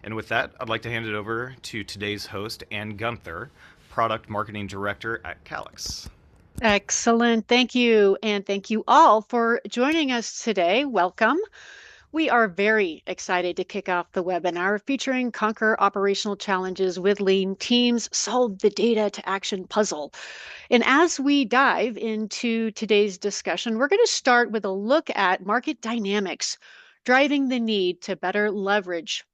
And with that, I'd like to hand it over to today's host, Ann Gunther, Product Marketing Director at Calix. Excellent. Thank you. And thank you all for joining us today. Welcome. We are very excited to kick off the webinar featuring Conquer Operational Challenges with Lean Teams, Solve the Data to Action Puzzle. And as we dive into today's discussion, we're going to start with a look at market dynamics driving the need to better leverage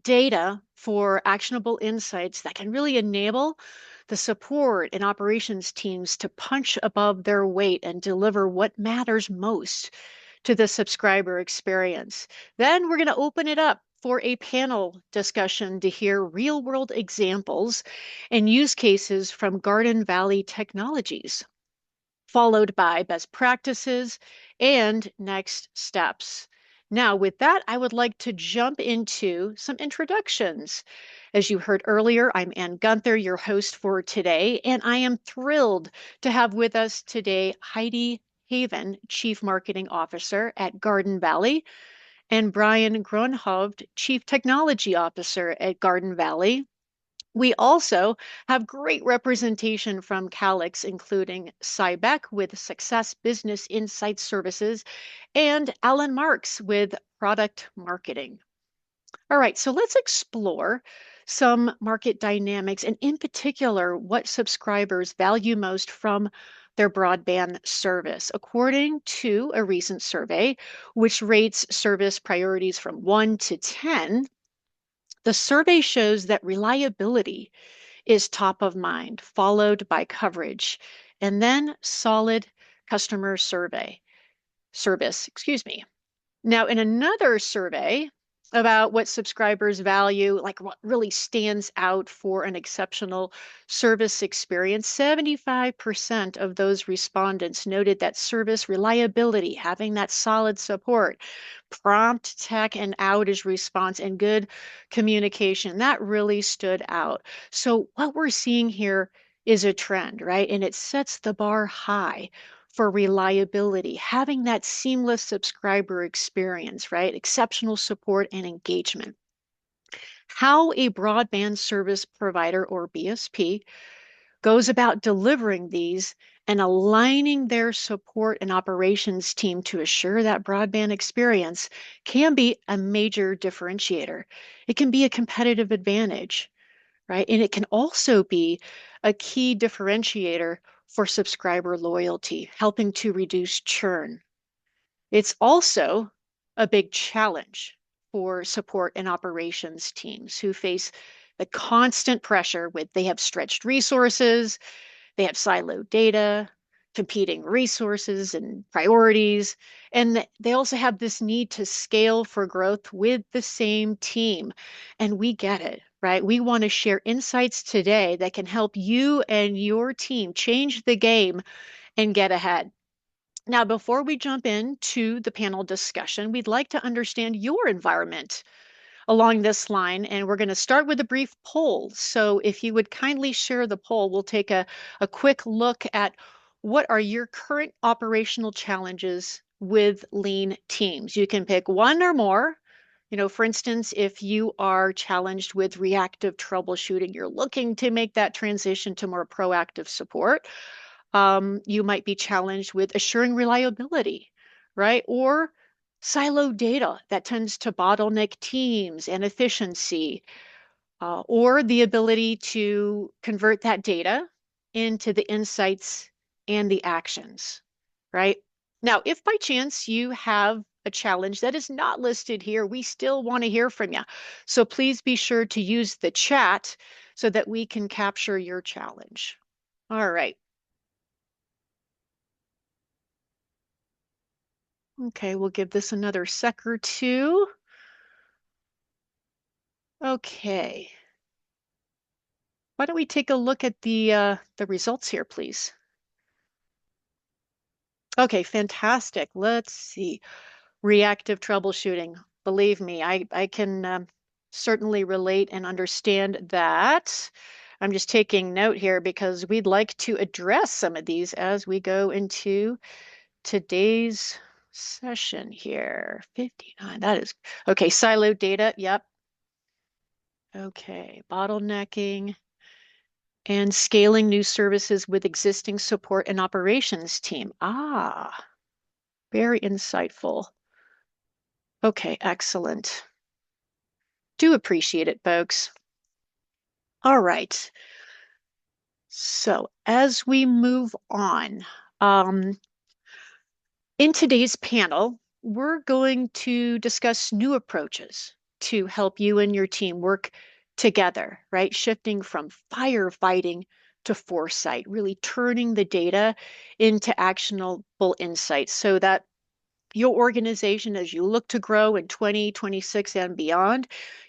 data for actionable insights that can really enable the support and operations teams to punch above their weight and deliver what matters most to the subscriber experience. Then we're going to open it up for a panel discussion to hear real world examples and use cases from Garden Valley Technologies, followed by best practices and next steps. Now, with that, I would like to jump into some introductions. As you heard earlier, I'm Ann Gunther, your host for today, and I am thrilled to have with us today Heidi Haven, Chief Marketing Officer at Garden Valley, and Brian Grunhovd, Chief Technology Officer at Garden Valley. We also have great representation from Calix, including Cybeck with Success Business Insight Services and Alan Marks with Product Marketing. All right, so let's explore some market dynamics and, in particular, what subscribers value most from their broadband service. According to a recent survey, which rates service priorities from 1 to 10, the survey shows that reliability is top of mind, followed by coverage, and then solid customer service, excuse me. Now, in another survey about what subscribers value, like what really stands out for an exceptional service experience, 75% of those respondents noted that service reliability, having that solid support, prompt tech and outage response, and good communication, that really stood out. So, what we're seeing here is a trend, right? And it sets the bar high for reliability, having that seamless subscriber experience, right? Exceptional support and engagement. How a broadband service provider or BSP goes about delivering these and aligning their support and operations team to assure that broadband experience can be a major differentiator. It can be a competitive advantage, right? And it can also be a key differentiator for subscriber loyalty, helping to reduce churn. It's also a big challenge for support and operations teams who face the constant pressure with they have stretched resources, they have siloed data, competing resources and priorities, and they also have this need to scale for growth with the same team. And we get it, right? We want to share insights today that can help you and your team change the game and get ahead. Now, before we jump into the panel discussion, we'd like to understand your environment along this line, and we're going to start with a brief poll. So if you would kindly share the poll, we'll take a quick look at what are your current operational challenges with lean teams. You can pick one or more. For instance, if you are challenged with reactive troubleshooting, you're looking to make that transition to more proactive support. You might be challenged with assuring reliability, right? Or siloed data that tends to bottleneck teams and efficiency, or the ability to convert that data into the insights and the actions, right? Now, if by chance you have a challenge that is not listed here, we still want to hear from you. So please be sure to use the chat so that we can capture your challenge. All right. Okay, we'll give this another sec or two. Okay. Why don't we take a look at the results here, please? Okay, fantastic. Let's see. Reactive troubleshooting. Believe me, I can certainly relate and understand that. I'm just taking note here because we'd like to address some of these as we go into today's session here. 59, that is okay. Siloed data, yep. Okay, bottlenecking and scaling new services with existing support and operations team. Ah, very insightful. Okay, excellent. Do appreciate it, folks. All right. So as we move on, um, in today's panel, we're going to discuss new approaches to help you and your team work together, right? Shifting from firefighting to foresight, really turning the data into actionable insights so that your organization, as you look to grow in 2026 and beyond,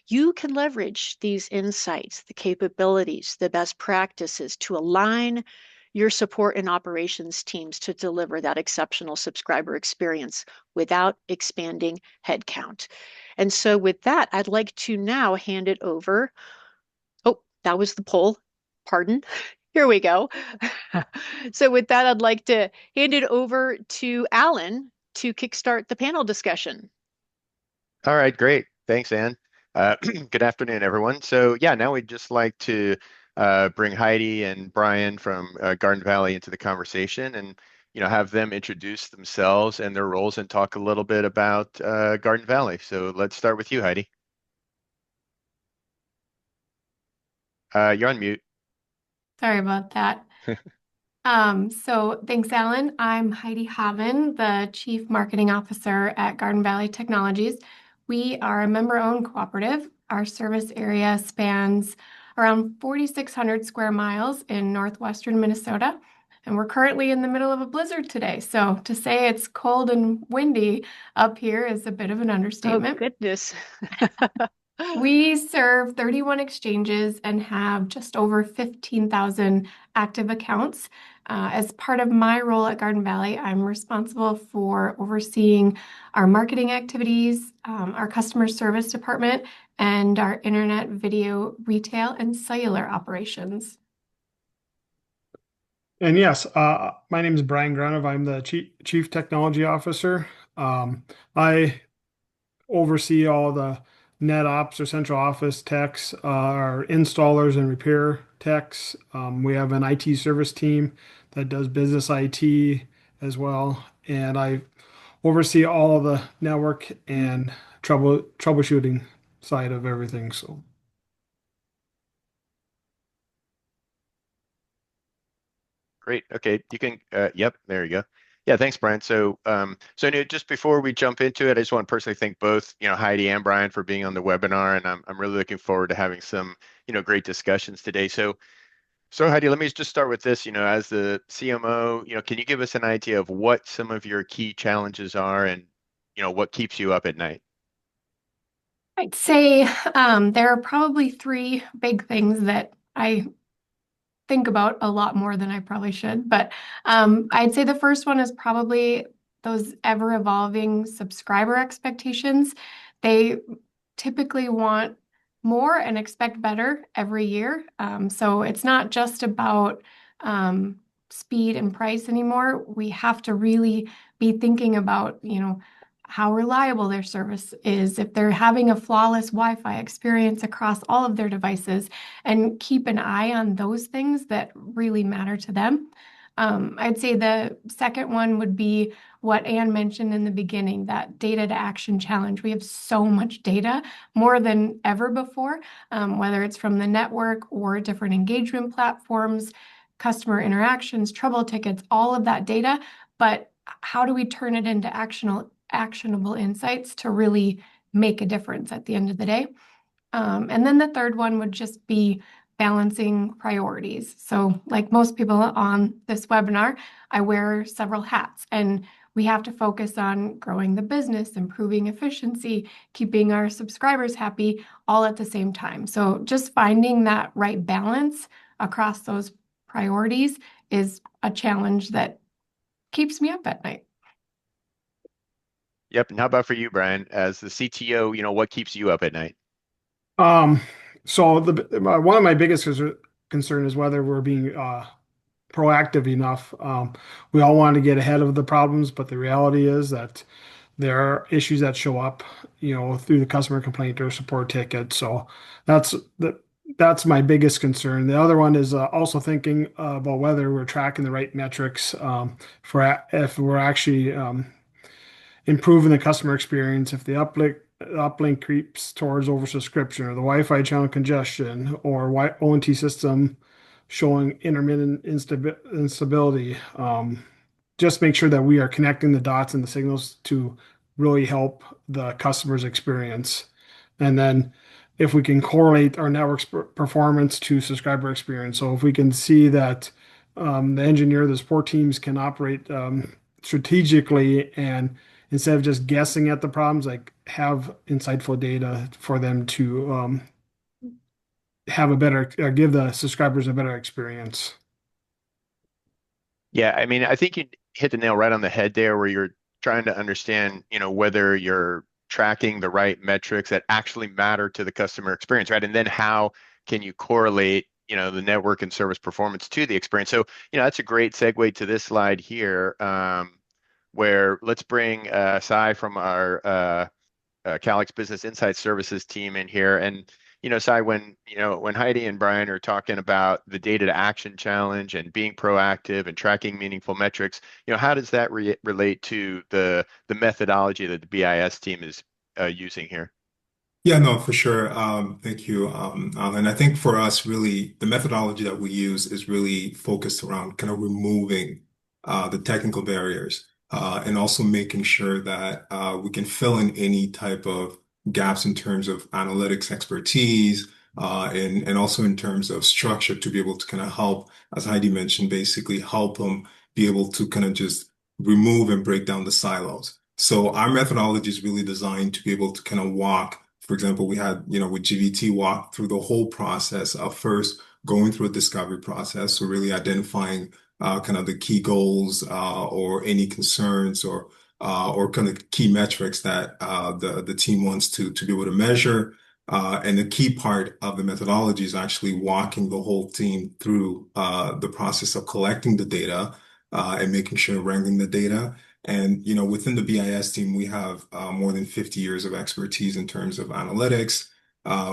you can leverage these insights, the capabilities, the best practices to align your support and operations teams to deliver that exceptional subscriber experience without expanding headcount. And so, with that, I'd like to now hand it over. Oh, that was the poll. Pardon. Here we go. So with that, I'd like to hand it over to Alan to kickstart the panel discussion. All right, great. Thanks, Ann. Good afternoon, everyone. So yeah, now we'd just like to bring Heidi and Brian from Garden Valley into the conversation and have them introduce themselves and their roles and talk a little bit about Garden Valley. So let's start with you, Heidi. You're on mute. Sorry about that. So thanks, Alan. I'm Heidi Haven, the Chief Marketing Officer at Garden Valley Technologies. We are a member-owned cooperative. Our service area spans around 4,600 square miles in northwestern Minnesota, and we're currently in the middle of a blizzard today. So to say it's cold and windy up here is a bit of an Oh, understatement. goodness. We serve 31 exchanges and have just over 15,000 active accounts. As part of my role at Garden Valley, I'm responsible for overseeing our marketing activities, our customer service department, and our internet, video, retail, and cellular operations. And yes, my name is Brian Granov. I'm the Chief Technology Officer. I oversee all the net ops or central office techs, our installers and repair techs. We have an IT service team that does business IT as well. And I oversee all the network and troubleshooting side of everything. So. Great. Okay, you can. Yep, there you go. Yeah, thanks, Brian. So just before we jump into it, I just want to personally thank both, Heidi and Brian for being on the webinar, and I'm really looking forward to having some, great discussions today. So Heidi, let me just start with this. As the CMO, can you give us an idea of what some of your key challenges are, and what keeps you up at night? I'd say there are probably three big things that I think about a lot more than I probably should. But I'd say the first one is probably those ever evolving subscriber expectations. They typically want more and expect better every year. So it's not just about speed and price anymore. We have to really be thinking about, how reliable their service is, if they're having a flawless Wi-Fi experience across all of their devices, and keep an eye on those things that really matter to them. I'd say the second one would be what Anne mentioned in the beginning, that data to action challenge. We have so much data, more than ever before, whether it's from the network or different engagement platforms, customer interactions, trouble tickets, all of that data. But how do we turn it into actionable insights to really make a difference at the end of the day? And then the third one would just be balancing priorities. So, like most people on this webinar, I wear several hats, and we have to focus on growing the business, improving efficiency, keeping our subscribers happy, all at the same time. So, just finding that right balance across those priorities is a challenge that keeps me up at night. Yep. And how about for you, Brian, as the CTO, what keeps you up at night? Um, so one of my biggest concern is whether we're being proactive enough. We all want to get ahead of the problems, but the reality is that there are issues that show up, through the customer complaint or support ticket. So that's that's my biggest concern. The other one is also thinking about whether we're tracking the right metrics, for if we're actually improving the customer experience. If the uplink creeps towards oversubscription, or the Wi-Fi channel congestion, or ONT system showing intermittent instability. Just make sure that we are connecting the dots and the signals to really help the customer's experience. And then if we can correlate our network's performance to subscriber experience. So if we can see that the engineer, the support teams can operate strategically, and instead of just guessing at the problems, like have insightful data for them to have a better, give the subscribers a better experience. Yeah, I mean, I think you hit the nail right on the head there, where you're trying to understand, whether you're tracking the right metrics that actually matter to the customer experience, right? And then how can you correlate, the network and service performance to the experience? So, that's a great segue to this slide here, where let's bring Sai from our Calix Business Insight Services team in here. And, Sai, when Heidi and Brian are talking about the data to action challenge and being proactive and tracking meaningful metrics, how does that relate to the methodology that the BIS team is using here? Yeah, no, for sure. Thank you, Alan. I think for us, really, the methodology that we use is really focused around kind of removing the technical barriers, and also making sure that we can fill in any type of gaps in terms of analytics expertise, and also in terms of structure to be able to kind of help, as Heidi mentioned, basically help them be able to kind of just remove and break down the silos. So our methodology is really designed to be able to kind of walk. For example, we had, with GVT, walk through the whole process of first going through a discovery process. So really identifying kind of the key goals, or any concerns, or kind of key metrics that the team wants to be able to measure. And the key part of the methodology is actually walking the whole team through the process of collecting the data, and making sure wrangling the data. And, within the BIS team, we have more than 50 years of expertise in terms of analytics.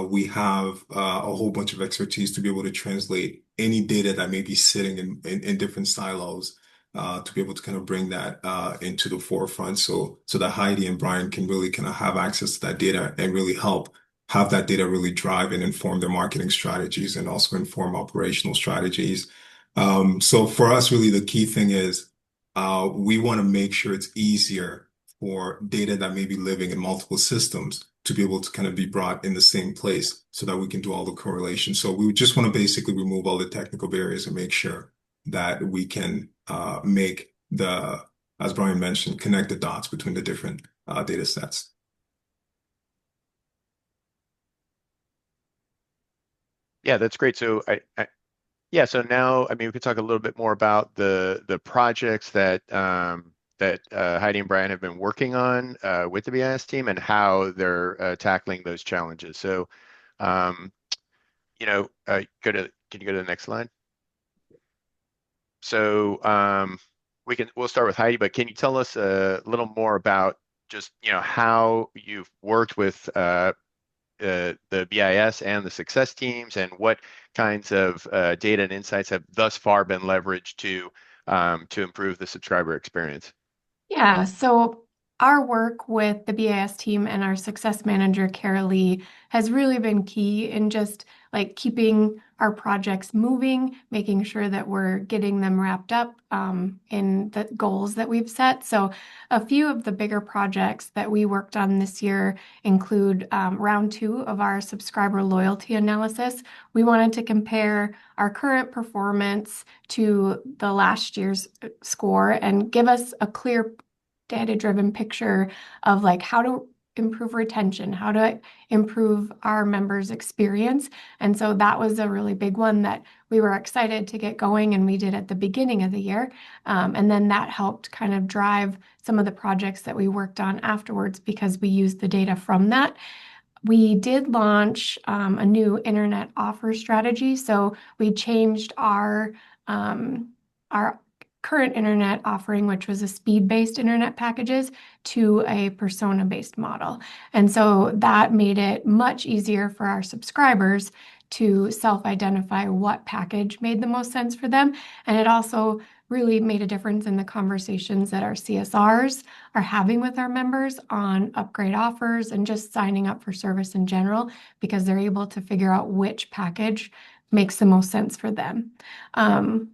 We have a whole bunch of expertise to be able to translate any data that may be sitting in different silos, to be able to kind of bring that into the forefront, so that Heidi and Brian can really kind of have access to that data and really help have that data really drive and inform their marketing strategies, and also inform operational strategies. So for us, really, the key thing is we want to make sure it's easier for data that may be living in multiple systems to be able to kind of be brought in the same place, so that we can do all the correlation. So we just want to basically remove all the technical barriers and make sure that we can make as Brian mentioned, connect the dots between the different data sets. Yeah, that's great. So yeah, so now, I mean, we could talk a little bit more about the projects that Heidi and Brian have been working on with the BIS team, and how they're tackling those challenges. So, can you go to the next slide? So we'll start with Heidi, but can you tell us a little more about just how you've worked with the BIS and the success teams, and what kinds of data and insights have thus far been leveraged to improve the subscriber experience? Yeah, so our work with the BIS team and our success manager, Kara Lee, has really been key in just like keeping our projects moving, making sure that we're getting them wrapped up in the goals that we've set. So a few of the bigger projects that we worked on this year include round 2 of our subscriber loyalty analysis. We wanted to compare our current performance to the last year's score and give us a clear data-driven picture of like how to improve retention, how to improve our members' experience. And so that was a really big one that we were excited to get going, and we did at the beginning of the year. And then that helped kind of drive some of the projects that we worked on afterwards, because we used the data from that. We did launch a new internet offer strategy. So we changed our current internet offering, which was a speed-based internet packages, to a persona-based model. And so that made it much easier for our subscribers to self-identify what package made the most sense for them. And it also really made a difference in the conversations that our CSRs are having with our members on upgrade offers and just signing up for service in general, because they're able to figure out which package makes the most sense for them.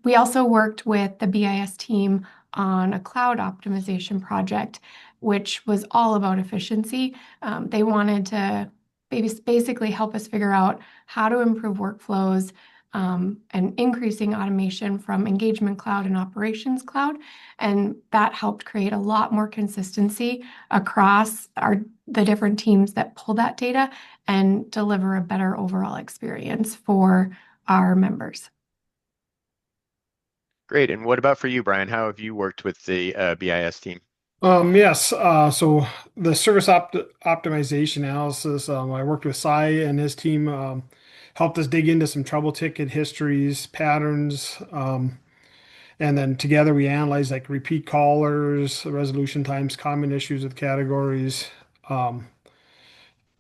We also worked with the BIS team on a cloud optimization project, which was all about efficiency. They wanted to basically help us figure out how to improve workflows and increasing automation from Engagement Cloud and Operations Cloud. And that helped create a lot more consistency across the different teams that pull that data and deliver a better overall experience for our members. Great. And what about for you, Brian? How have you worked with the BIS team? Yes, so the optimization analysis, I worked with Cy and his team, helped us dig into some trouble ticket histories, patterns, and then together we analyzed like repeat callers, resolution times, common issues with categories, um,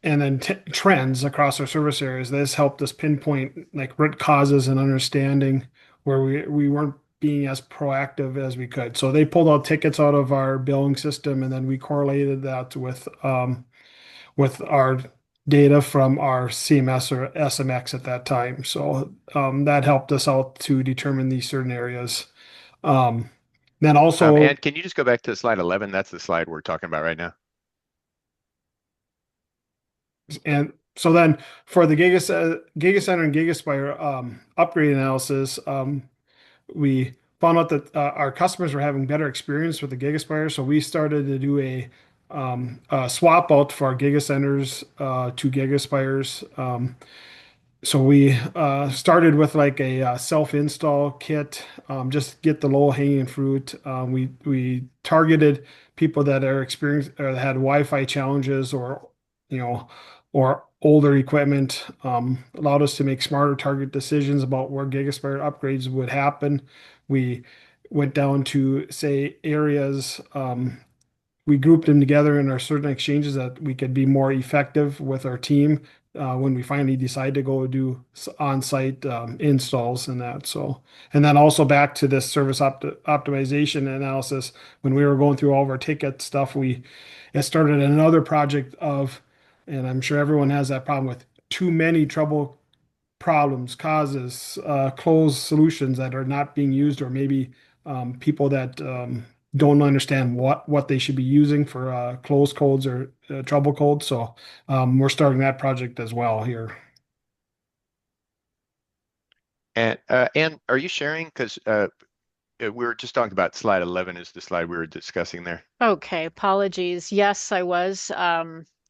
and then trends across our service areas. This helped us pinpoint like root causes and understanding where we weren't being as proactive as we could. So they pulled out tickets out of our billing system, and then we correlated that with our data from our CMS or SMX at that time. So that helped us out to determine these certain areas. Um, then also, And can you just go back to slide 11? That's the slide we're talking about right now. and so then for the Gigacenter and Gigaspire upgrade analysis, we found out that our customers were having better experience with the Gigaspire, so we started to do a swap out for our Gigacenters to Gigaspires. So we started with like a self-install kit, just get the low-hanging fruit. We targeted people that are experienced or that had Wi-Fi challenges or you know or older equipment. Allowed us to make smarter target decisions about where Gigaspire upgrades would happen. We went down to say areas. We grouped them together in our certain exchanges that we could be more effective with our team when we finally decide to go do on-site installs and that. So, and then also back to this service optimization analysis, when we were going through all of our ticket stuff, it started another project of, and I'm sure everyone has that problem with too many trouble problems, causes, closed solutions that are not being used, or maybe people that don't understand what they should be using for closed codes or trouble codes. So we're starting that project as well here. And are you sharing? Because we were just talking about slide 11 is the slide we were discussing there. Okay, apologies. Yes, I was.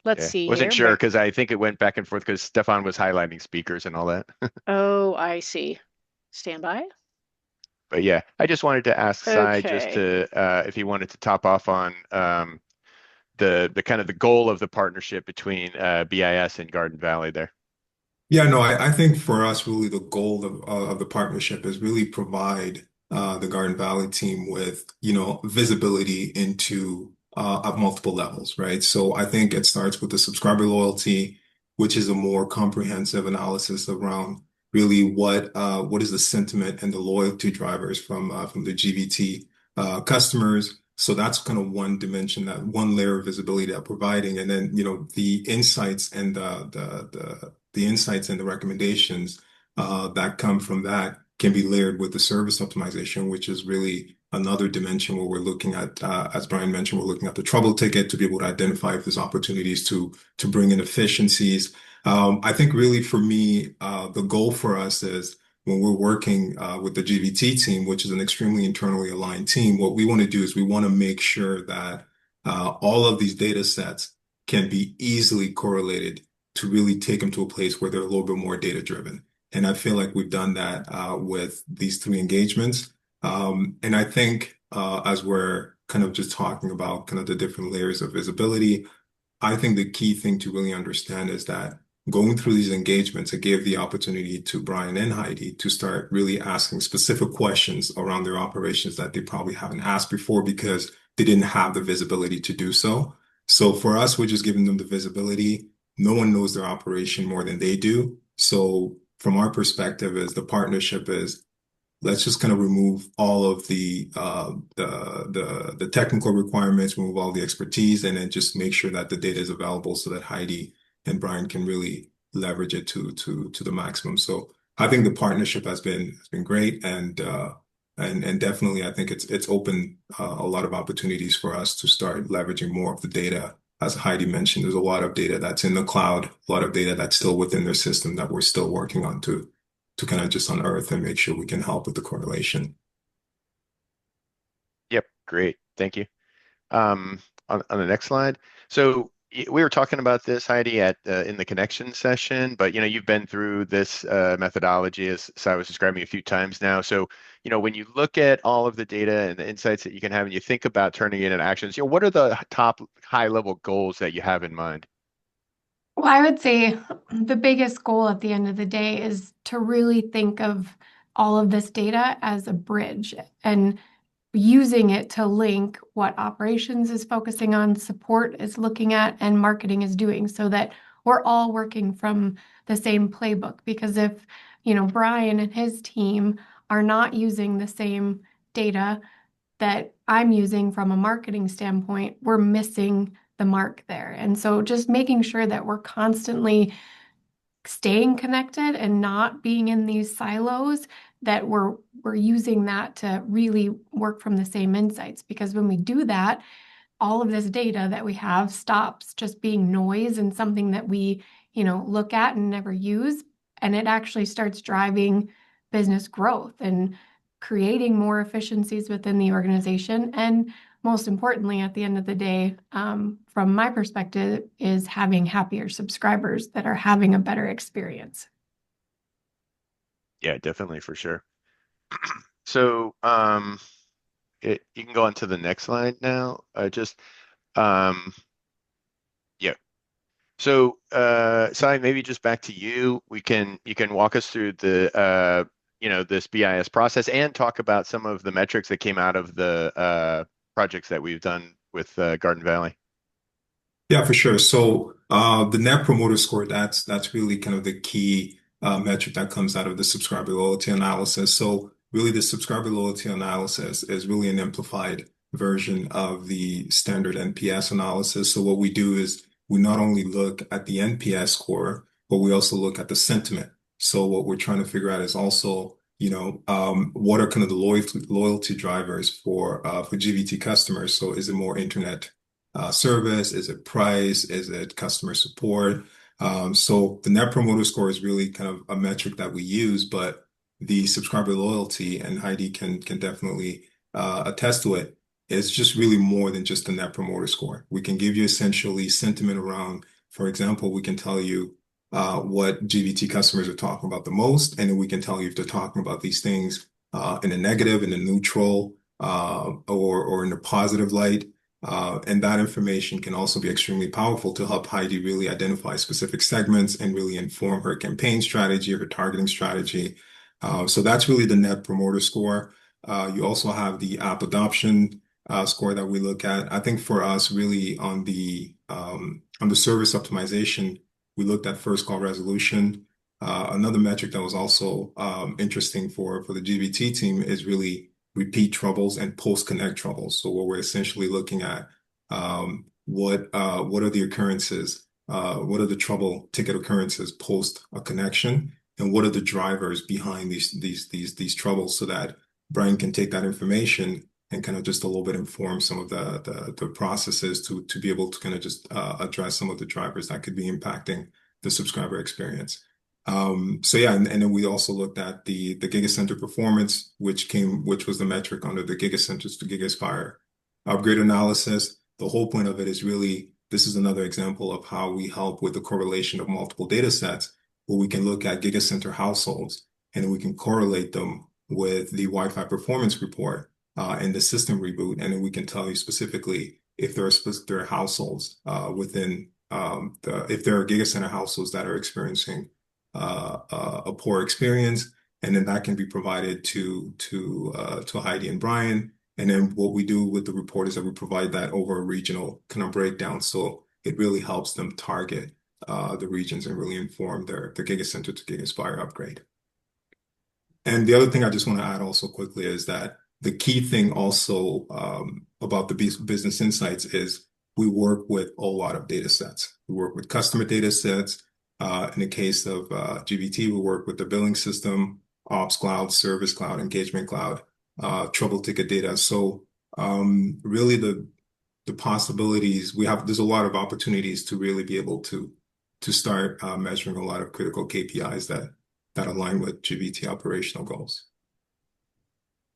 Let's Yeah. see Wasn't here. sure because I think it went back and forth because Stefan was highlighting speakers and all that. Oh, I see. Stand by. But yeah, I just wanted to ask Cy just Okay. to if he wanted to top off on the kind of the goal of the partnership between BIS and Garden Valley there. Yeah, no, I think for us, really the goal of the partnership is really provide the Garden Valley team with, visibility into at multiple levels, right? So I think it starts with the subscriber loyalty, which is a more comprehensive analysis around really what is the sentiment and the loyalty drivers from the GVT customers. So that's kind of one dimension, that one layer of visibility that providing, and then the insights and the insights and the recommendations that come from that can be layered with the service optimization, which is really another dimension where we're looking at, as Brian mentioned, we're looking at the trouble ticket to be able to identify if there's opportunities to bring in efficiencies. I think really for me, the goal for us is when we're working with the GVT team, which is an extremely internally aligned team, what we want to do is we want to make sure that all of these data sets can be easily correlated to really take them to a place where they're a little bit more data driven. And I feel like we've done that with these three engagements. And I think as we're kind of just talking about kind of the different layers of visibility, I think the key thing to really understand is that going through these engagements, it gave the opportunity to Brian and Heidi to start really asking specific questions around their operations that they probably haven't asked before because they didn't have the visibility to do so. So for us, we're just giving them the visibility. No one knows their operation more than they do. So from our perspective, is the partnership is let's just kind of remove all of the technical requirements, remove all the expertise, and then just make sure that the data is available so that Heidi and Brian can really leverage it to the maximum. So I think the partnership has been great, and definitely I think it's opened a lot of opportunities for us to start leveraging more of the data. As Heidi mentioned, there's a lot of data that's in the cloud, a lot of data that's still within their system that we're still working on to kind of just unearth and make sure we can help with the correlation. Yep, great. Thank you. On the next slide. So we were talking about this, Heidi, at in the connection session, but you've been through this methodology as Sai was describing a few times now. So when you look at all of the data and the insights that you can have, and you think about turning it into actions, what are the top high-level goals that you have in mind? Well, I would say the biggest goal at the end of the day is to really think of all of this data as a bridge and using it to link what operations is focusing on, support is looking at, and marketing is doing so that we're all working from the same playbook. Because if, Brian and his team are not using the same data that I'm using from a marketing standpoint, we're missing the mark there. And so just making sure that we're constantly staying connected and not being in these silos, that we're using that to really work from the same insights. Because when we do that, all of this data that we have stops just being noise and something that we, look at and never use. And it actually starts driving business growth and creating more efficiencies within the organization. And most importantly, at the end of the day, from my perspective, is having happier subscribers that are having a better experience. Yeah, definitely, for sure. So you can go on to the next slide now. Yeah. So, Sai, maybe just back to you. You can walk us through the this BIS process and talk about some of the metrics that came out of the projects that we've done with Garden Valley. Yeah, for sure. So the Net Promoter Score, that's really kind of the key metric that comes out of the subscriber loyalty analysis. So really the subscriber loyalty analysis is really an amplified version of the standard NPS analysis. So what we do is we not only look at the NPS score, but we also look at the sentiment. So what we're trying to figure out is also, what are kind of the loyalty drivers for GVT customers? So is it more internet service? Is it price? Is it customer support? So the Net Promoter Score is really kind of a metric that we use, but the subscriber loyalty, and Heidi can definitely attest to it, is just really more than just the Net Promoter Score. We can give you essentially sentiment around, for example, we can tell you what GVT customers are talking about the most, and then we can tell you if they're talking about these things in a negative, in a neutral, or in a positive light. And that information can also be extremely powerful to help Heidi really identify specific segments and really inform her campaign strategy, her targeting strategy. So that's really the Net Promoter Score. You also have the app adoption score that we look at. I think for us, really on the service optimization, we looked at first call resolution. Another metric that was also interesting for the GVT team is really repeat troubles and post-connect troubles. So what we're essentially looking at, what are the occurrences, what are the trouble ticket occurrences post a connection, and what are the drivers behind these troubles, so that Brian can take that information and kind of just a little bit inform some of the processes to be able to kind of just address some of the drivers that could be impacting the subscriber experience. So yeah, and then we also looked at the GigaCenter performance, which was the metric under the GigaCenters to GigaSpire upgrade analysis. The whole point of it is really, this is another example of how we help with the correlation of multiple data sets, where we can look at GigaCenter households and then we can correlate them with the Wi-Fi performance report and the system reboot, and then we can tell you specifically if there are households within if there are Giga Center households that are experiencing a poor experience, and then that can be provided to Heidi and Brian. And then what we do with the report is that we provide that over a regional kind of breakdown. So it really helps them target the regions and really inform their Giga Center to GigaSpire upgrade. And the other thing I just want to add also quickly is that the key thing also about the business insights is we work with a lot of data sets. We work with customer data sets. In the case of GBT, we work with the billing system, Ops Cloud, Service Cloud, Engagement Cloud, trouble ticket data. So really the possibilities there's a lot of opportunities to really be able to start measuring a lot of critical KPIs that align with GBT operational goals.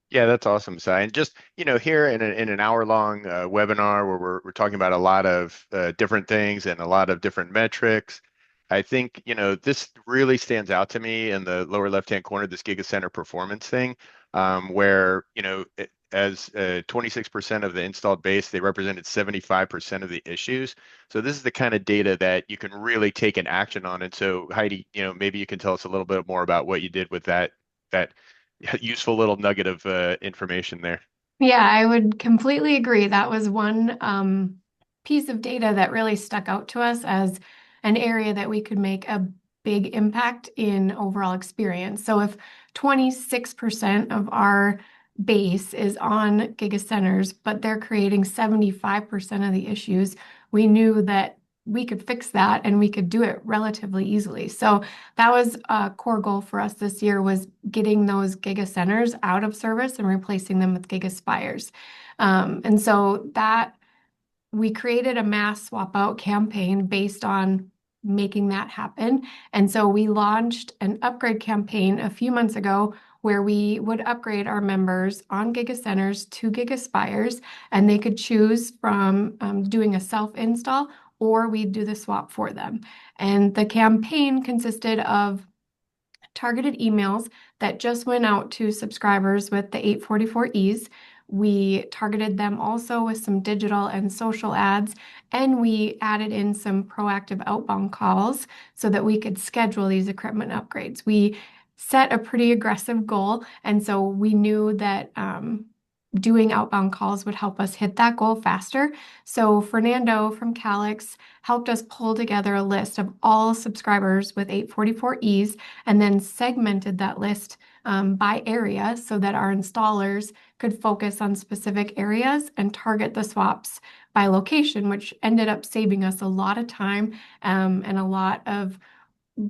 Yeah, that's awesome, Sai. And just, here in an hour-long webinar where we're talking about a lot of different things and a lot of different metrics, I think, this really stands out to me in the lower left-hand corner, this Giga Center performance thing, where, as 26% of the installed base, they represented 75% of the issues. So this is the kind of data that you can really take an action on. And so Heidi, maybe you can tell us a little bit more about what you did with that useful little nugget of information there. Yeah, I would completely agree. That was one piece of data that really stuck out to us as an area that we could make a big impact in overall experience. So if 26% of our base is on Giga Centers, but they're creating 75% of the issues, we knew that we could fix that and we could do it relatively easily. So that was a core goal for us this year, was getting those Giga Centers out of service and replacing them with Giga Spires. And so that we created a mass swap out campaign based on making that happen. And so we launched an upgrade campaign a few months ago where we would upgrade our members on Giga Centers to Giga Spires, and they could choose from doing a self-install, or we'd do the swap for them. And the campaign consisted of targeted emails that just went out to subscribers with the 844Es. We targeted them also with some digital and social ads, and we added in some proactive outbound calls so that we could schedule these equipment upgrades. We set a pretty aggressive goal, and so we knew that doing outbound calls would help us hit that goal faster. So Fernando from Calix helped us pull together a list of all subscribers with 844Es and then segmented that list by area so that our installers could focus on specific areas and target the swaps by location, which ended up saving us a lot of time and a lot of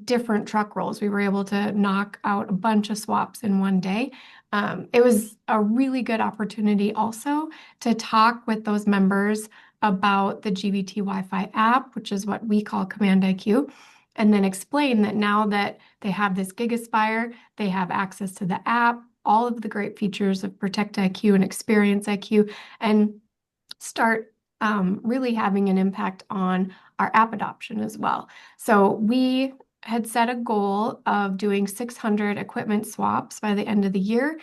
different truck rolls. We were able to knock out a bunch of swaps in one day. It was a really good opportunity also to talk with those members about the GBT Wi-Fi app, which is what we call Command IQ, and then explain that now that they have this GigaSpire, they have access to the app, all of the great features of Protect IQ and Experience IQ, and start really having an impact on our app adoption as well. So we had set a goal of doing 600 equipment swaps by the end of the year.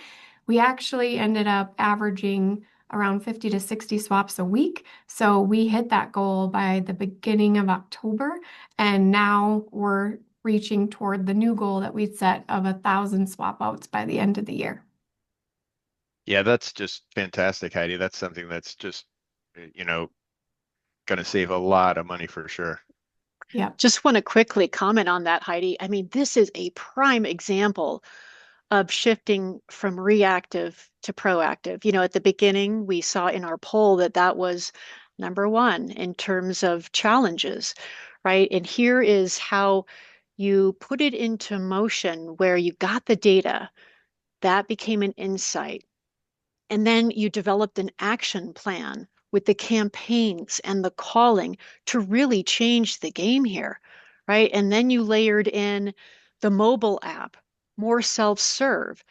We actually ended up averaging around 50 to 60 swaps a week. So we hit that goal by the beginning of October, and now we're reaching toward the new goal that we'd set of 1,000 swap outs by the end of the year. Yeah, that's just fantastic, Heidi. That's something that's just, going to save a lot of money for sure. Yeah, just want to quickly comment on that, Heidi. I mean, this is a prime example of shifting from reactive to proactive. At the beginning, we saw in our poll that was number one in terms of challenges, right? And here is how you put it into motion where you got the data, that became an insight. And then you developed an action plan with the campaigns and the calling to really change the game here, right? And then you layered in the mobile app, more self-serve.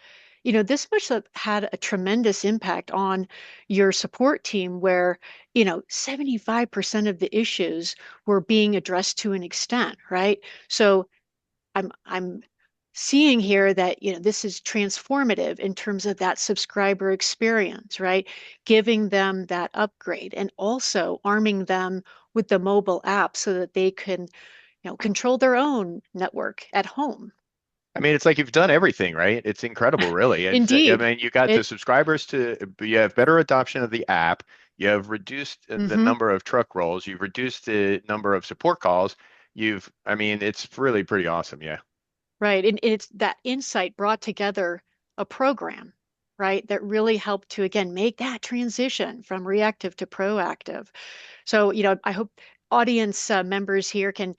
This must have had a tremendous impact on your support team where, 75% of the issues were being addressed to an extent, right? So I'm seeing here that this is transformative in terms of that subscriber experience, right? Giving them that upgrade and also arming them with the mobile app so that they can, control their own network at home. I mean, it's like you've done everything, right? It's incredible, really. I Indeed. mean, you got the subscribers you have better adoption of the app. You have reduced the number of truck rolls. You've reduced the number of support calls. I mean, it's really pretty awesome. Yeah. Right. And it's that insight brought together a program, right, that really helped to, again, make that transition from reactive to proactive. So, I hope audience members here can,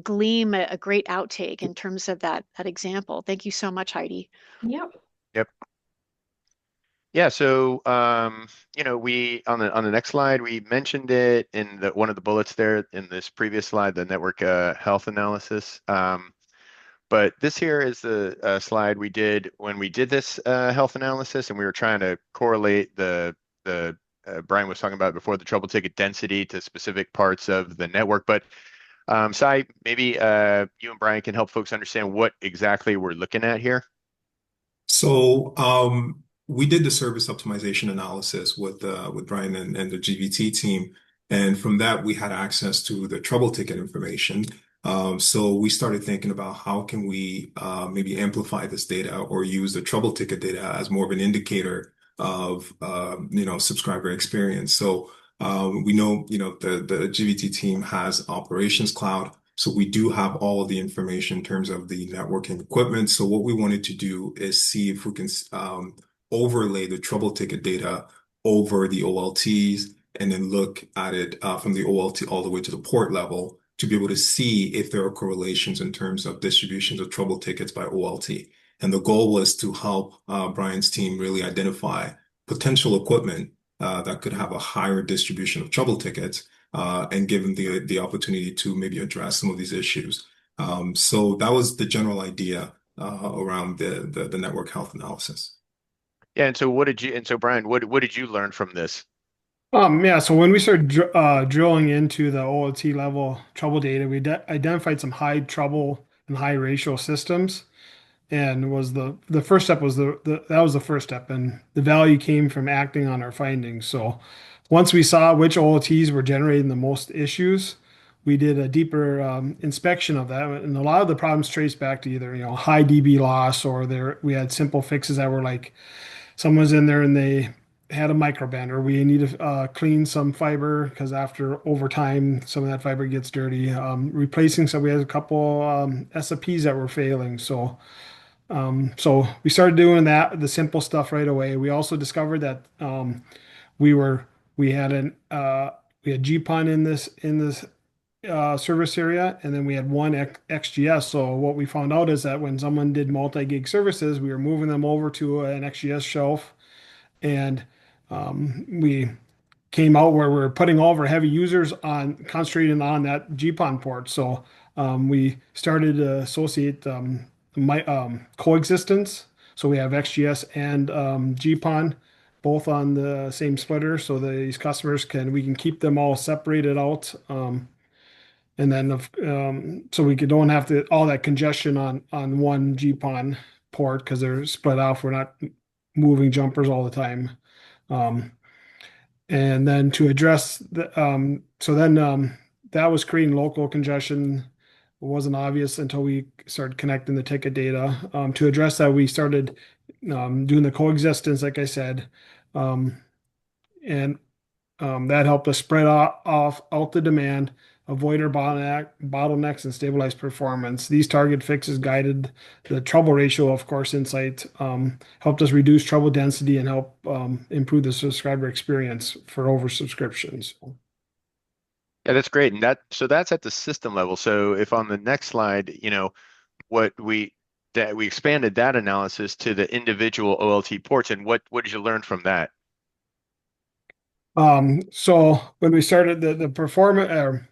glean a great outtake in terms of that example. Thank you so much, Heidi. Yep. Yep. Yeah, so we on the next slide we mentioned it in one of the bullets there in this previous slide, the network health analysis. But this here is the slide we did when we did this health analysis, and we were trying to correlate the Brian was talking about before, the trouble ticket density to specific parts of the network. But Sai, maybe you and Brian can help folks understand what exactly we're looking at here. So we did the service optimization analysis with Brian and the GVT team, and from that we had access to the trouble ticket information. So we started thinking about how can we maybe amplify this data or use the trouble ticket data as more of an indicator of subscriber experience. So we know the GVT team has Operations Cloud. So we do have all of the information in terms of the networking equipment. So what we wanted to do is see if we can overlay the trouble ticket data over the OLTs and then look at it from the OLT all the way to the port level to be able to see if there are correlations in terms of distributions of trouble tickets by OLT. And the goal was to help Brian's team really identify potential equipment that could have a higher distribution of trouble tickets and give them the opportunity to maybe address some of these issues. So that was the general idea around the network health analysis. Yeah, and so Brian, what did you learn from this? Yeah, so when we started drilling into the OLT level trouble data, we identified some high trouble and high ratio systems, and was the first step was that was the first step, and the value came from acting on our findings. So once we saw which OLTs were generating the most issues, we did a deeper inspection of that, and a lot of the problems traced back to either high dB loss, or we had simple fixes that were like someone's in there and they had a microband, or we need to clean some fiber because over time some of that fiber gets dirty. Replacing, so we had a couple SFPs that were failing. So we started doing the simple stuff right away. We also discovered that we had GPON in this service area, and then we had one XGS. So what we found out is that when someone did multi-gig services, we were moving them over to an XGS shelf, and we came out where we're putting all of our heavy users concentrating on that GPON port. So we started to associate coexistence. So we have XGS and GPON both on the same splitter, so these customers we can keep them all separated out. And then so we don't have all that congestion on one GPON port because they're spread off. We're not moving jumpers all the time. And then to address that was creating local congestion. It wasn't obvious until we started connecting the ticket data. To address that, we started doing the coexistence, like I said, and that helped us spread out the demand, avoid our bottlenecks, and stabilize performance. These target fixes guided the trouble ratio, of course, insight, helped us reduce trouble density and help improve the subscriber experience for oversubscriptions. Yeah, that's great. And that's at the system level. So if on the next slide, we expanded that analysis to the individual OLT ports, and what did you learn from that? So when we started the performance,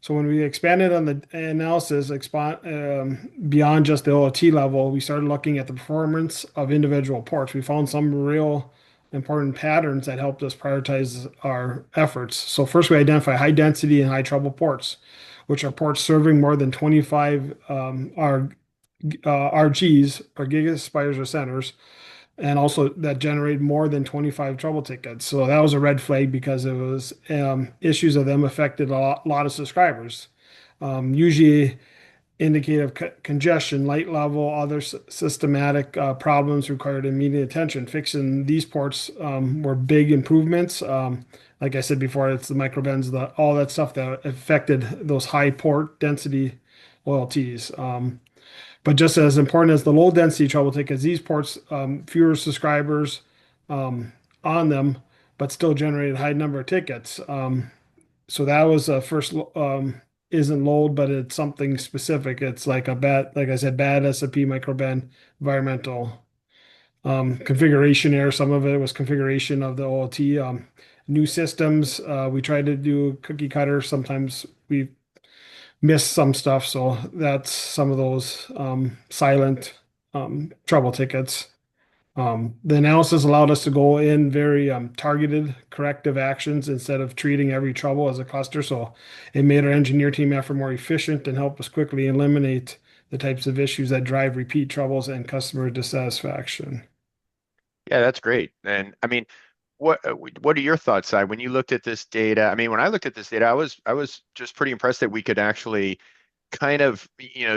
so when we expanded on the analysis beyond just the OLT level, we started looking at the performance of individual ports. We found some real important patterns that helped us prioritize our efforts. So first, we identify high density and high trouble ports, which are ports serving more than 25 RGs, or gigaspires or centers. and also that generated more than 25 trouble tickets. So that was a red flag because it was issues of them affected a lot of subscribers. Usually indicate of congestion, light level, other systematic problems required immediate attention. Fixing these ports were big improvements. Like I said before, it's the microbends, all that stuff that affected those high port density OLTs. But just as important as the low density trouble tickets, these ports, fewer subscribers on them, but still generated a high number of tickets. So that was a first isn't load, but it's something specific. It's like a bad, like I said, bad SAP microband environmental configuration error. Some of it was configuration of the OLT. New systems, we tried to do cookie cutter. Sometimes we miss some stuff. So that's some of those silent trouble tickets. The analysis allowed us to go in very targeted corrective actions instead of treating every trouble as a cluster. So it made our engineer team effort more efficient and helped us quickly eliminate the types of issues that drive repeat troubles and customer dissatisfaction. Yeah, that's great. And I mean, what are your thoughts, Si, when you looked at this data? I mean, when I looked at this data, I was just pretty impressed that we could actually kind of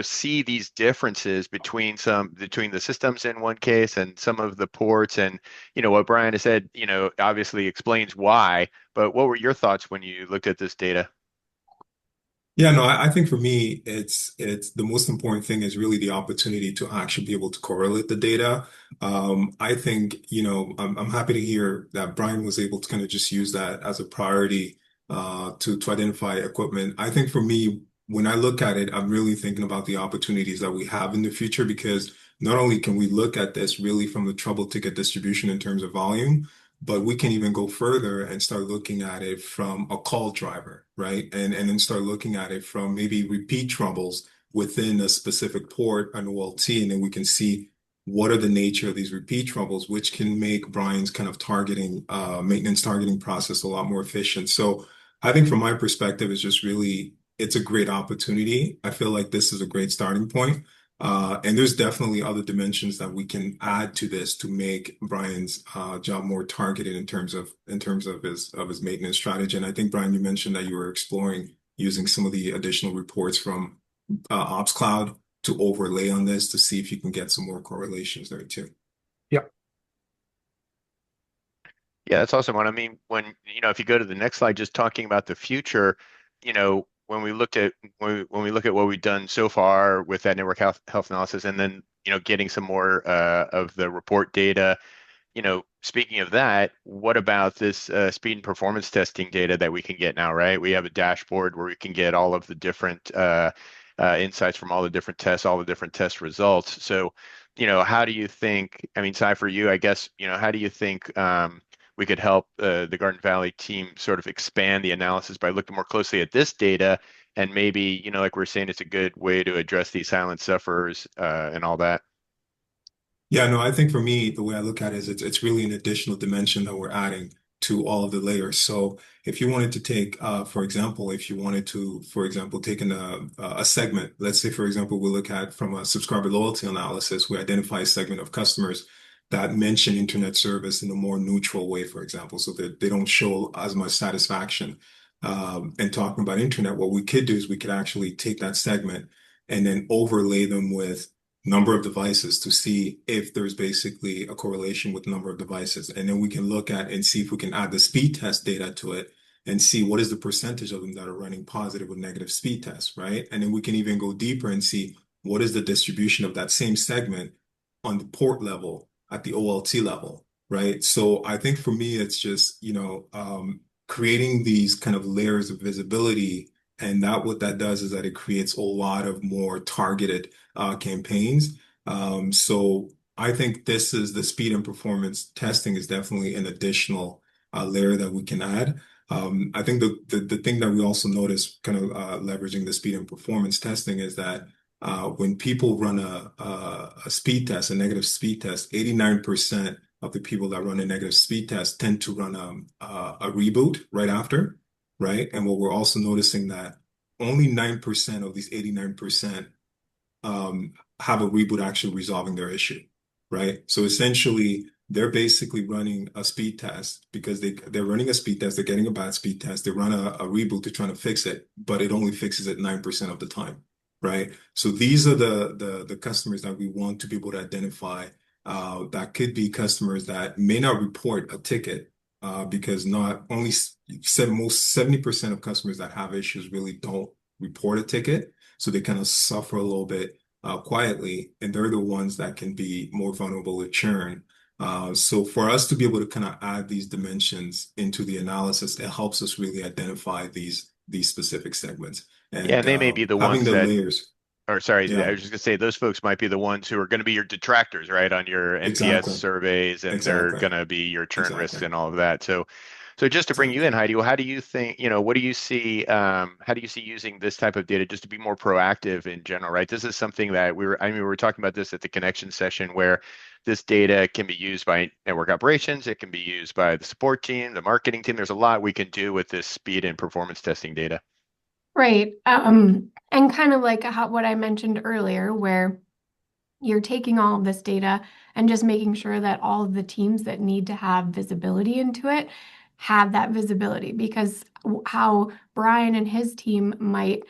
see these differences between the systems in one case and some of the ports, and what Brian has said obviously explains why, but what were your thoughts when you looked at this data? Yeah, no, I think for me, it's the most important thing is really the opportunity to actually be able to correlate the data. I think, I'm happy to hear that Brian was able to kind of just use that as a priority to identify equipment. I think for me, when I look at it, I'm really thinking about the opportunities that we have in the future because not only can we look at this really from the trouble ticket distribution in terms of volume, but we can even go further and start looking at it from a call driver, right? And then start looking at it from maybe repeat troubles within a specific port, an OLT, and then we can see what are the nature of these repeat troubles, which can make Brian's kind of maintenance targeting process a lot more efficient. So I think from my perspective, it's a great opportunity. I feel like this is a great starting point. And there's definitely other dimensions that we can add to this to make Brian's job more targeted in terms of his maintenance strategy. And I think Brian, you mentioned that you were exploring using some of the additional reports from Ops Cloud to overlay on this to see if you can get some more correlations there too. Yep. Yeah, that's awesome. When I mean, if you go to the next slide, just talking about the future, when we look at what we've done so far with that network health analysis, and then getting some more of the report data. Speaking of that, what about this speed and performance testing data that we can get now, right? We have a dashboard where we can get all of the different insights from all the different tests, all the different test results. So, how do you think, I mean, Si, for you, I guess, how do you think we could help the Garden Valley team sort of expand the analysis by looking more closely at this data and maybe, like we're saying, it's a good way to address these silent sufferers and all that? Yeah, no, I think for me, the way I look at it is it's really an additional dimension that we're adding to all of the layers. So if you wanted to take, for example, take in a segment, let's say, for example, we look at from a subscriber loyalty analysis, we identify a segment of customers that mention internet service in a more neutral way, for example, so that they don't show as much satisfaction. And talking about internet, what we could do is we could actually take that segment and then overlay them with number of devices to see if there's basically a correlation with number of devices. And then we can look at and see if we can add the speed test data to it and see what is the percentage of them that are running positive or negative speed tests, right? And then we can even go deeper and see what is the distribution of that same segment on the port level at the OLT level, right? So I think for me, it's just, creating these kind of layers of visibility. And what that does is that it creates a lot of more targeted campaigns. So I think this is the speed and performance testing is definitely an additional layer that we can add. I think the thing that we also notice kind of leveraging the speed and performance testing is that when people run a speed test, a negative speed test, 89% of the people that run a negative speed test tend to run a reboot right after, right? And what we're also noticing that only 9% of these 89% have a reboot actually resolving their issue, right? So essentially, they're basically running a speed test because they're running a speed test, they're getting a bad speed test, they run a reboot to try to fix it, but it only fixes it 9% of the time, right? So these are the customers that we want to be able to identify. That could be customers that may not report a ticket because not only most 70% of customers that have issues really don't report a ticket, so they kind of suffer a little bit quietly, and they're the ones that can be more vulnerable to churn. So for us to be able to kind of add these dimensions into the analysis, it helps us really identify these specific segments Yeah, and and they may be the having ones the that, layers. or sorry, I Yeah, was just gonna say those folks might be the ones who are going to be your detractors, right, on your NPS exactly, surveys, and they're exactly, going to be your churn risks exactly, and all of that. So just to bring you in, exactly. Heidi, well, how do you think, what do you see, how do you see using this type of data just to be more proactive in general, right? This is something that we were talking about this at the connection session where this data can be used by network operations, it can be used by the support team, the marketing team. There's a lot we can do with this speed and performance testing data. Right. And kind of like what I mentioned earlier, where you're taking all of this data and just making sure that all of the teams that need to have visibility into it have that visibility, because how Brian and his team might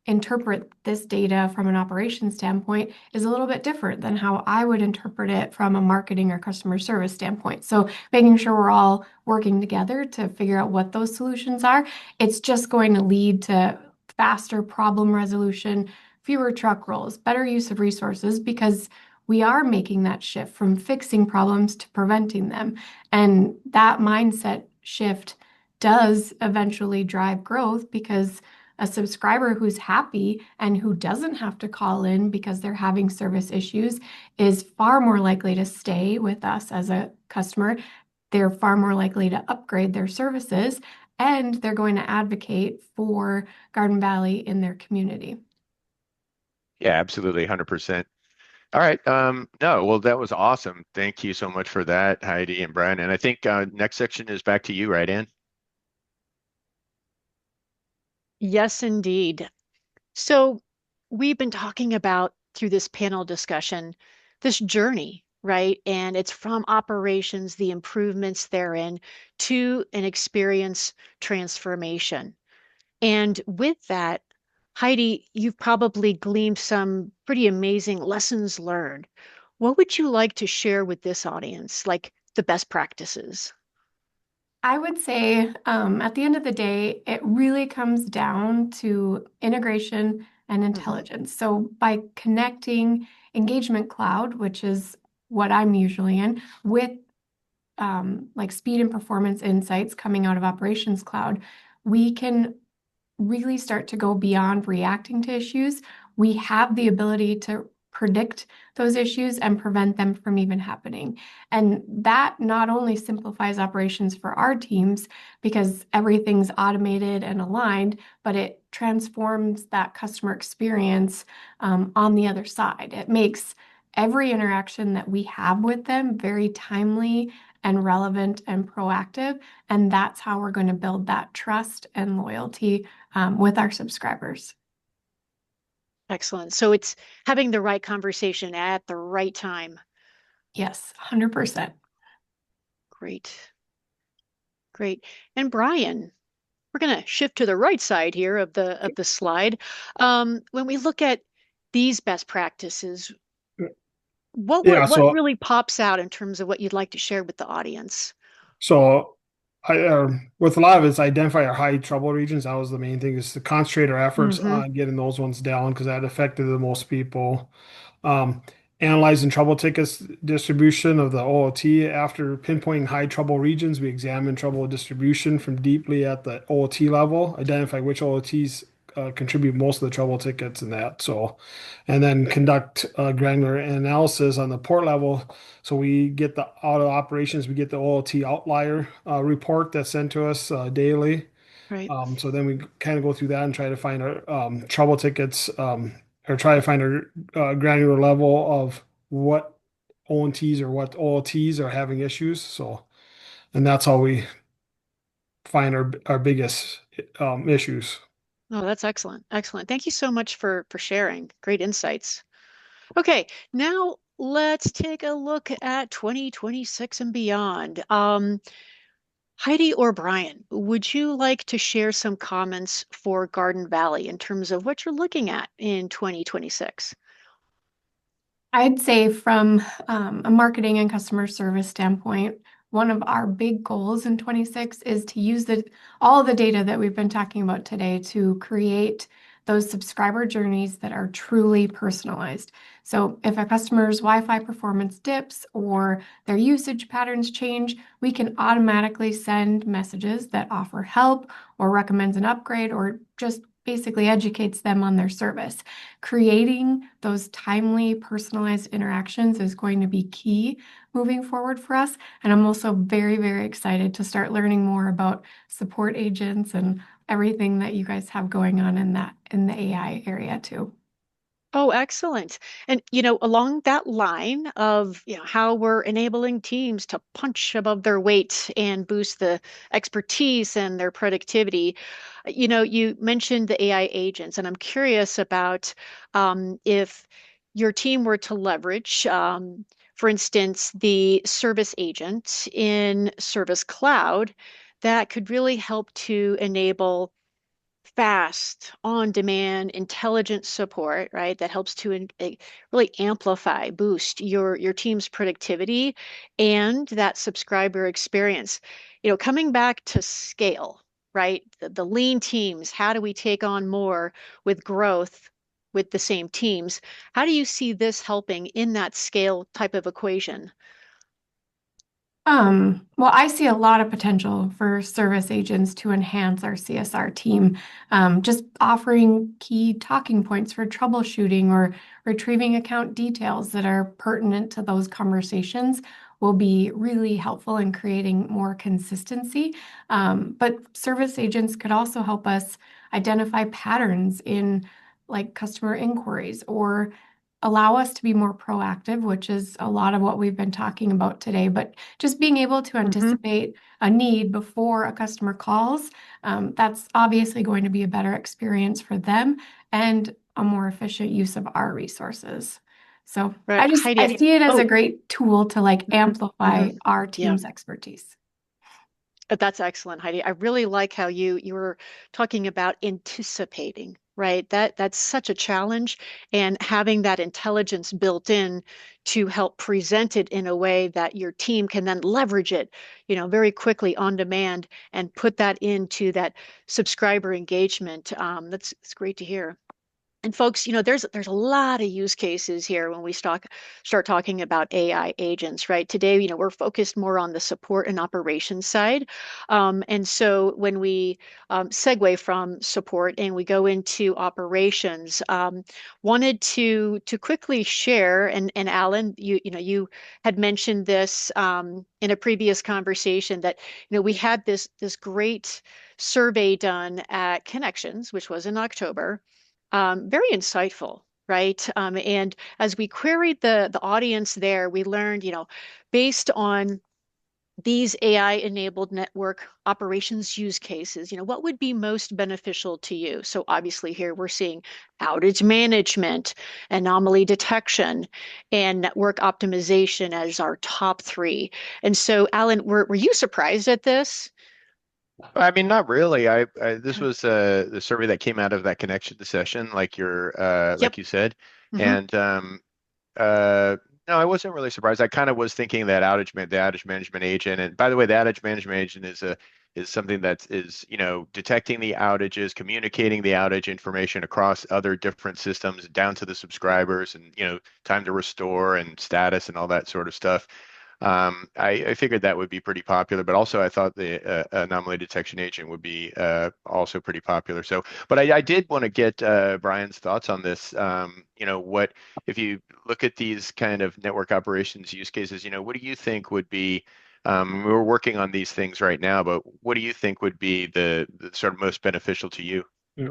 interpret this data from an operations standpoint is a little bit different than how I would interpret it from a marketing or customer service standpoint. So making sure we're all working together to figure out what those solutions are, it's just going to lead to faster problem resolution, fewer truck rolls, better use of resources, because we are making that shift from fixing problems to preventing them. And that mindset shift does eventually drive growth, because a subscriber who's happy and who doesn't have to call in because they're having service issues is far more likely to stay with us as a customer. They're far more likely to upgrade their services, and they're going to advocate for Garden Valley in their community. Yeah, absolutely, 100%. All right. No, well, that was awesome. Thank you so much for that, Heidi and Brian. And I think next section is back to you, right, Ann? Yes, indeed. So we've been talking about through this panel discussion, this journey, right? And it's from operations, the improvements therein, to an experience transformation. And with that, Heidi, you've probably gleaned some pretty amazing lessons learned. What would you like to share with this audience, like the best practices? I would say at the end of the day, it really comes down to integration and Mhm. intelligence. So by connecting Engagement Cloud, which is what I'm usually in, with like speed and performance insights coming out of Operations Cloud, we can really start to go beyond reacting to issues. We have the ability to predict those issues and prevent them from even happening. And that not only simplifies operations for our teams because everything's automated and aligned, but it transforms that customer experience on the other side. It makes every interaction that we have with them very timely and relevant and proactive. And that's how we're going to build that trust and loyalty with our subscribers. Excellent. So it's having the right conversation at the right time. Yes, 100%. Great. Great. And Brian, we're going to shift to the right side here of the slide. When we look at these best practices, Yeah, what so really pops out in terms of what you'd like to share with the audience? so I with a lot of it's identify our high trouble regions. That was the main thing, is to concentrate our efforts Hmm. on getting those ones down because that affected the most people. Um, Analyzing trouble tickets distribution of the OLT. After pinpointing high trouble regions, we examine trouble distribution from deeply at the OLT level, identify which OLTs contribute most of the trouble tickets and that. So, and then conduct granular analysis on the port level. So we get the auto operations, we get the OLT outlier report that's sent to us daily. Right. So then we kind of go through that and try to find our trouble tickets, or try to find our granular level of what ONTs or what OLTs are having issues. So, and that's how we find our biggest issues. Oh, that's excellent. Excellent. Thank you so much for sharing. Great insights. Okay, now let's take a look at 2026 and beyond. Heidi or Brian, would you like to share some comments for Garden Valley in terms of what you're looking at in 2026? I'd say from a marketing and customer service standpoint, one of our big goals in 26 is to use all the data that we've been talking about today to create those subscriber journeys that are truly personalized. So if a customer's Wi-Fi performance dips or their usage patterns change, we can automatically send messages that offer help or recommends an upgrade or just basically educates them on their service. Creating those timely, personalized interactions is going to be key moving forward for us. And I'm also very, very excited to start learning more about support agents and everything that you guys have going on in the AI area too. Oh, excellent. And, along that line of, how we're enabling teams to punch above their weight and boost the expertise and their productivity, you mentioned the AI agents, and I'm curious about if your team were to leverage, for instance, the service agent in Service Cloud that could really help to enable fast, on-demand, intelligent support, right? That helps to really amplify, boost your team's productivity and that subscriber experience. Coming back to scale, right? The lean teams, how do we take on more with growth with the same teams? How do you see this helping in that scale type of equation? Well, I see a lot of potential for service agents to enhance our CSR team. Just offering key talking points for troubleshooting or retrieving account details that are pertinent to those conversations will be really helpful in creating more consistency. But service agents could also help us identify patterns in like customer inquiries or allow us to be more proactive, which is a lot of what we've been talking about today. But just being able to Mhm. anticipate a need before a customer calls, that's obviously going to be a better experience for them and a more efficient use of our resources. So Right, I Heidi. see it as a Oh, great tool to like mhm, amplify mhm. our Yeah. team's expertise. That's excellent, Heidi. I really like how you were talking about anticipating, right? That's such a challenge, and having that intelligence built in to help present it in a way that your team can then leverage it, very quickly on demand and put that into that subscriber engagement. It's great to hear. And folks, there's a lot of use cases here when we start talking about AI agents, right? Today, we're focused more on the support and operations side. And so when we segue from support and we go into operations, wanted to quickly share, and Alan, you had mentioned this in a previous conversation that, we had this great survey done at Connections, which was in October, very insightful, right? And as we queried the audience there, we learned, based on these AI-enabled network operations use cases, what would be most beneficial to you? So obviously here we're seeing outage management, anomaly detection, and network optimization as our top three. And so, Alan, were you surprised at this? I mean, not really. This Okay. was the survey that came out of that connection session, like Yep. you said, Hmm. and uh, no, I wasn't really surprised. I kind of was thinking that the outage management agent, and by the way, the outage management agent is something that is, detecting the outages, communicating the outage information across other different systems down to the subscribers, and time to restore and status and all that sort of stuff. I figured that would be pretty popular, but also I thought the anomaly detection agent would be also pretty popular. So, but I did want to get Brian's thoughts on this. What if you look at these kind of network operations use cases? What do you think would be we're working on these things right now, but what do you think would be the sort of most beneficial to you? Yeah,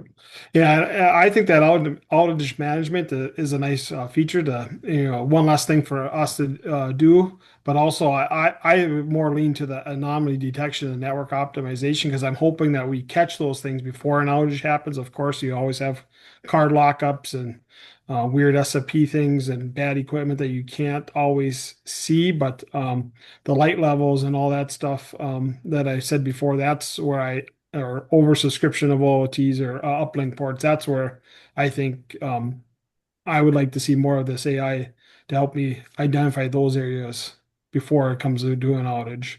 yeah. I think that outage management is a nice feature to, one less thing for us to do. But also, I more lean to the anomaly detection and network optimization because I'm hoping that we catch those things before an outage happens. Of course, you always have card lockups and weird SFP things and bad equipment that you can't always see, but the light levels and all that stuff that I said before, that's where or oversubscription of OOTs or uplink ports, that's where I think I would like to see more of this AI to help me identify those areas before it comes to do an outage.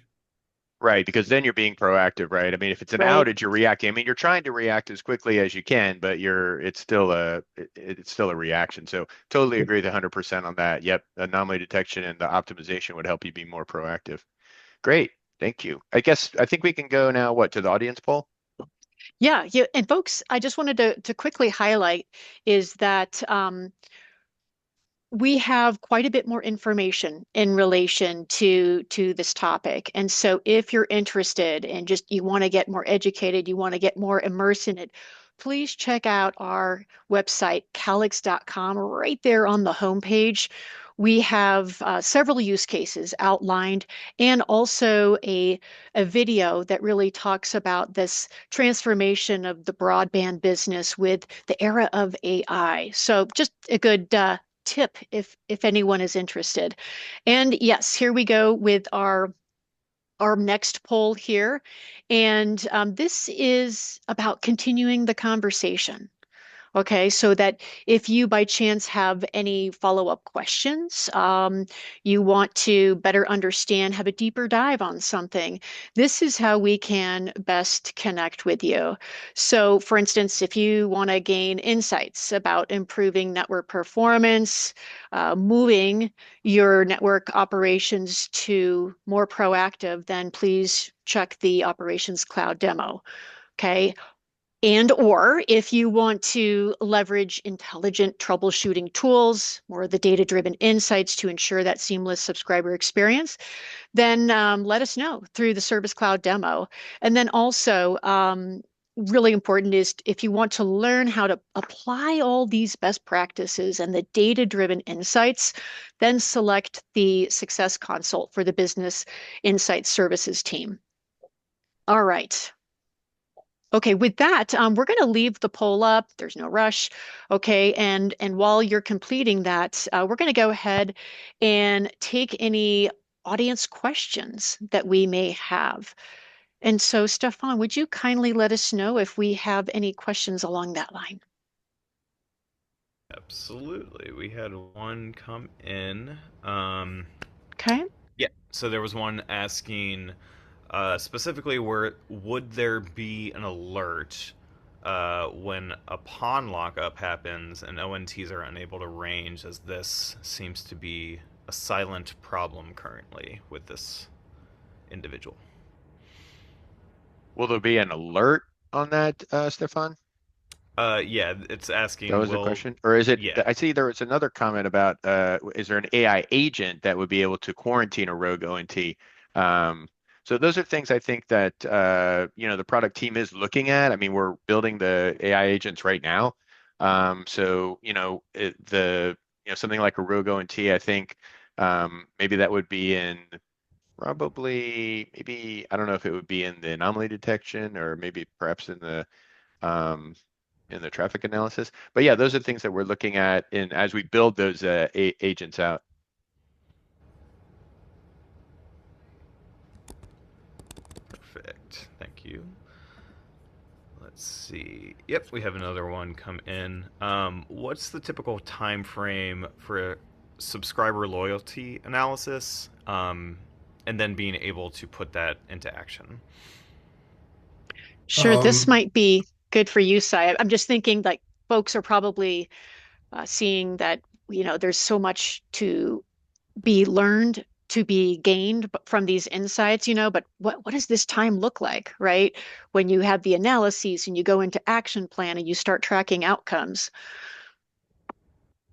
Right, because then you're being proactive, right? I mean, if it's an Right. outage, you're reacting. I mean, you're trying to react as quickly as you can, but it's still it's still a reaction. So totally agree with 100% on that. Yep, anomaly detection and the optimization would help you be more proactive. Great, thank you. I think we can go now, what, to the audience poll? Yeah, yeah. And folks, I just wanted to quickly highlight is that we have quite a bit more information in relation to this topic. And so if you're interested and just you want to get more educated, you want to get more immersed in it, please check out our website, calix.com, right there on the homepage. We have several use cases outlined and also a video that really talks about this transformation of the broadband business with the era of AI. So just a good tip if anyone is interested. And yes, here we go with our next poll here. And this is about continuing the conversation. Okay, so that if you by chance have any follow-up questions, you want to better understand, have a deeper dive on something, this is how we can best connect with you. So, for instance, if you want to gain insights about improving network performance, moving your network operations to more proactive, then please check the Operations Cloud demo. Okay, and or if you want to leverage intelligent troubleshooting tools, more of the data-driven insights to ensure that seamless subscriber experience, then let us know through the Service Cloud demo. And then also, really important is if you want to learn how to apply all these best practices and the data-driven insights, then select the Success Consult for the Business Insight Services team. All right. Okay, with that, we're going to leave the poll up. There's no rush. Okay, and while you're completing that, we're going to go ahead and take any audience questions that we may have. And so, Stefan, would you kindly let us know if we have any questions along that line? Absolutely. We had one come in. Okay. Yeah, so there was one asking specifically where would there be an alert when a pawn lockup happens and ONTs are unable to range, as this seems to be a silent problem currently with this individual. Will there be an alert on that, Stefan? Yeah, it's asking, That was the question. Or is it, yeah. I see there was another comment about, is there an AI agent that would be able to quarantine a rogue ONT? So those are things I think that, the product team is looking at. I mean, we're building the AI agents right now. So, something like a rogue ONT, I think, maybe that would be in maybe, I don't know if it would be in the anomaly detection or maybe perhaps um, in the traffic analysis. But yeah, those are things that we're looking at as we build those agents out. Perfect. Thank you. Let's see. Yep, we have another one come in. What's the typical time frame for subscriber loyalty analysis, and then being able to put that into action? Sure, this might be good for you, Sai. I'm just thinking like folks are probably seeing that, there's so much to be learned, to be gained from these insights, but what does this time look like, right? When you have the analyses and you go into action plan and you start tracking outcomes.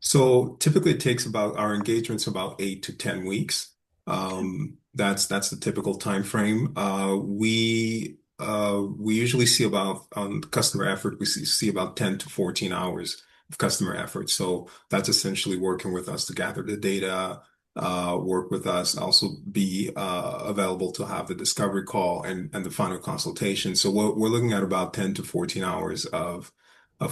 So typically it takes about our engagements about 8 to 10 weeks. That's the typical time frame. We usually see about on customer effort, we see about 10 to 14 hours of customer effort. So that's essentially working with us to gather the data, work with us, also be available to have the discovery call and the final consultation. So we're looking at about 10 to 14 hours of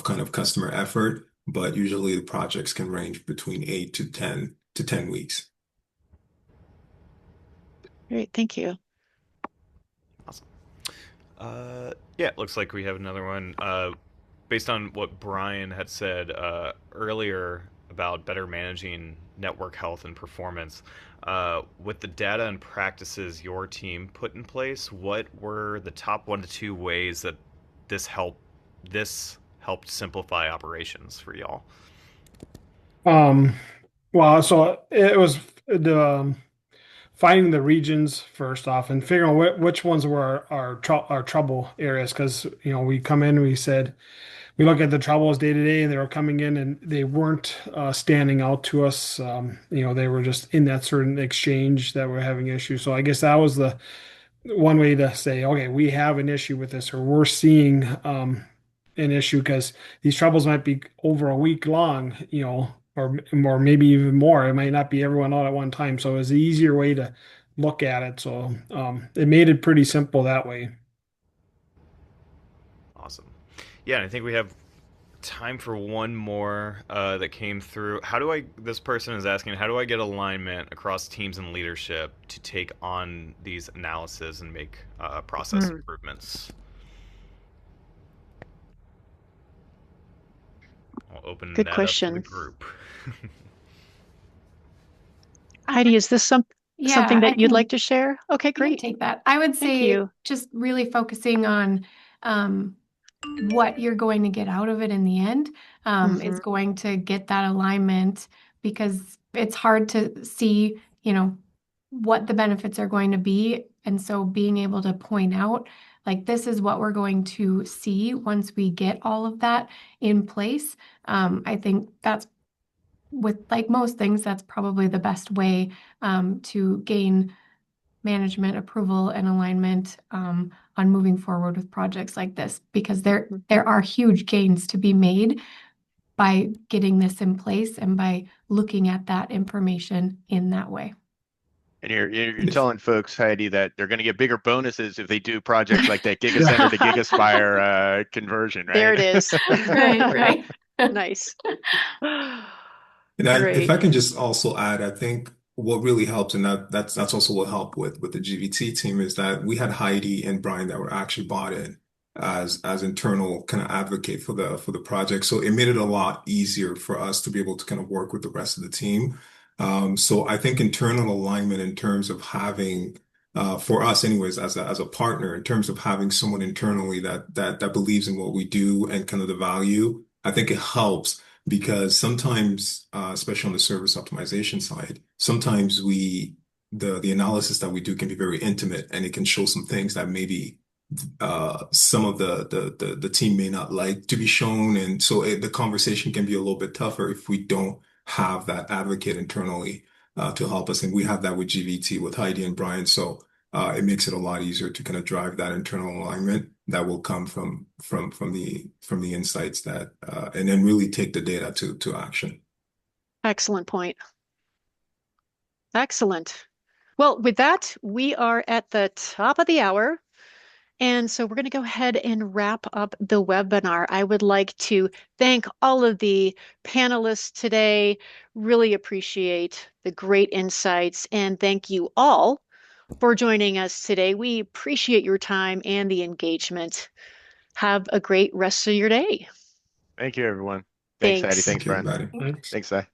kind of customer effort. but usually the projects can range between 8 to 10 weeks. Great, thank you. Awesome. Yeah, it looks like we have another one. Based on what Brian had said earlier about better managing network health and performance, with the data and practices your team put in place, what were the top 1 to 2 ways that this helped simplify operations for y'all? Um, well, so it was the finding the regions first off and figuring out which ones were our trouble areas because we come in we said we look at the troubles day to day and they were coming in and they weren't standing out to us. They were just in that certain exchange that we're having issues. So I guess that was the one way to say, okay, we have an issue with this, or we're seeing an issue because these troubles might be over a week long, or maybe even more. It might not be everyone all at one time. So it's an easier way to look at it. So it made it pretty simple that way. Awesome. Yeah, and I think we have time for one more that came through. This person is asking, how do I get alignment across teams and leadership to take on these analysis and make process improvements? I'll open Good that question. up to the group. Heidi, is this something that you'd like to share? Okay, I can great. take that. I would Thank say you. just really focusing on what you're going to get out of it in the end is going to get that alignment, because it's hard to see, what the benefits are going to be. And so being able to point out, like, this is what we're going to see once we get all of that in place. I think that's, with like most things, that's probably the best way to gain management approval and alignment on moving forward with projects like this, because there are huge gains to be made by getting this in place and by looking at that information in that way. And you're telling folks, Heidi, that they're going to get bigger bonuses if they do projects like that Gigacenter to Gigaspire conversion, right? There it is. Right. Nice. And Great. if I can just also add, I think what really helps, and that's also what helped with the GVT team, is that we had Heidi and Brian that were actually bought in as internal kind of advocate for the project. So it made it a lot easier for us to be able to kind of work with the rest of the team. So I think internal alignment in terms of having for us anyways, as a partner, in terms of having someone internally that believes in what we do and kind of the value, I think it helps. Because sometimes, especially on the service optimization side, sometimes the analysis that we do can be very intimate, and it can show some things that maybe some of the team may not like to be shown, and so the conversation can be a little bit tougher if we don't have that advocate internally to help us, and we have that with GVT with Heidi and Brian, so it makes it a lot easier to kind of drive that internal alignment that will come from the insights that and then really take the data to action. Excellent point. Excellent. Well, with that, we are at the top of the hour. And so we're going to go ahead and wrap up the webinar. I would like to thank all of the panelists today. Really appreciate the great insights, and thank you all for joining us today. We appreciate your time and the engagement. Have a great rest of your day. Thank you, everyone. Thanks, Heidi. Thanks. Thanks, Thank you, Brian. everybody. Thanks. Thanks, Sai.